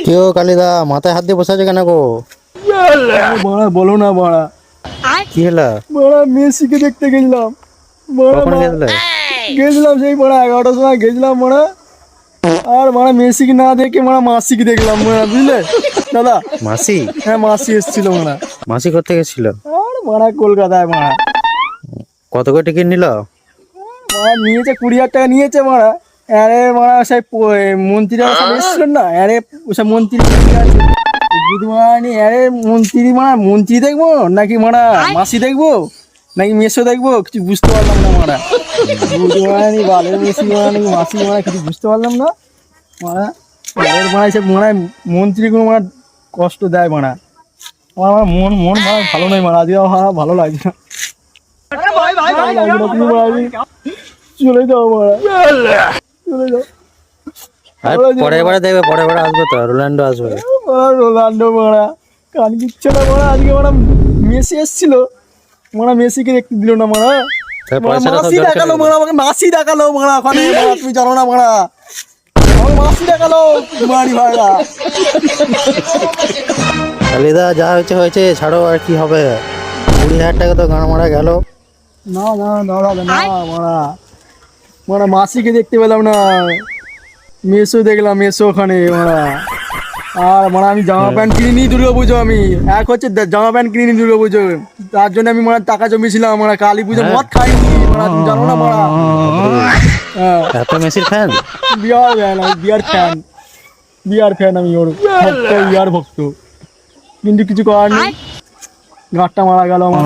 কেউ কালিদা মাথায় হাত দিয়ে বসে আছে কেন গো? বড়া বলো না বড়া। কি হলো? বড়া মেসিকে দেখতে গেছিলাম। বড়া কখন গেছিলে? গেছিলাম সেই বড়া 11টার সময় গেছিলাম বড়া। আর বড়া মেসিকে না দেখে বড়া মাসিকে দেখলাম বড়া, বুঝলে দাদা? মাসি? হ্যাঁ মাসি এসেছিল বড়া। মাসি কোথা গেছিল? আর বড়া কলকাতায় বড়া। কত করে টিকিট নিল? বড়া নিয়েছে 20,000 টাকা নিয়েছে বড়া। আরে বড়া সেই মন্ত্রীরা সব এসেছিল না, আরে ওসব মন্ত্রী আছে যদি বড়া নি, আরে মন্ত্রী দেখবো নাকি বড়া মাসি দেখবো নাকি মেসো দেখবো, কিছু বুঝতে পারলাম না বড়া। বুঝতে পারিনি বালের মেসি বড়া নাকি মাসি বড়া, কিছু বুঝতে পারলাম না বড়া। বালের বড়া সে বড়া মন্ত্রীগুলো বড়া কষ্ট দেয় বড়া। আমার মন মন বড়া ভালো নয় বড়া, আজকে আমার ভালো লাগছে না। তুমি বড়া চলে যাও বড়া, চলে যাও। আর পরের বারে দেখবে, পরের বারে আসবে তো, রোনাল্ডো আসবে। রোনাল্ডো মারা কান কিচ্ছে না মারা। আজকে মারা মেসি এসেছিল, মারা মেসিকে দেখতে দিল না মারা। পয়সাটা সব মাসি জল খেয়ে দেখালো মারা, আমাকে মাসি দেখালো মারা ওখানে। মারা তুমি জানো না মারা, আমার মাসি দেখালো মারি ভাইরা। কালিদা যা হয়েছে হয়েছে, ছাড়ো, আর কি হবে? 20,000 টাকা তো গান মারা গেল। না না দাঁড়াবে না মারা, মারা মাসিকে দেখতে পেলাম না, মেসো দেখলাম মেসো ওখানে মারা। আর মানে আমি জামা প্যান্ট কিনিনি দুর্গা পুজো, আমি এক হচ্ছে জামা প্যান্ট কিনিনি দুর্গা পুজো, তার জন্য আমি মানে টাকা জমিয়েছিলাম মানে কালী পুজো মদ খাইনি মানে, তুমি জানো না মারা। হ্যাঁ এত মেসির ফ্যান? বিয়ার ফ্যান, আমি বিয়ার ফ্যান, বিয়ার ফ্যান আমি, ওর ভক্ত, বিয়ার ভক্ত। কিন্তু কিছু করার নেই, গাঁটটা মারা গেল আমার।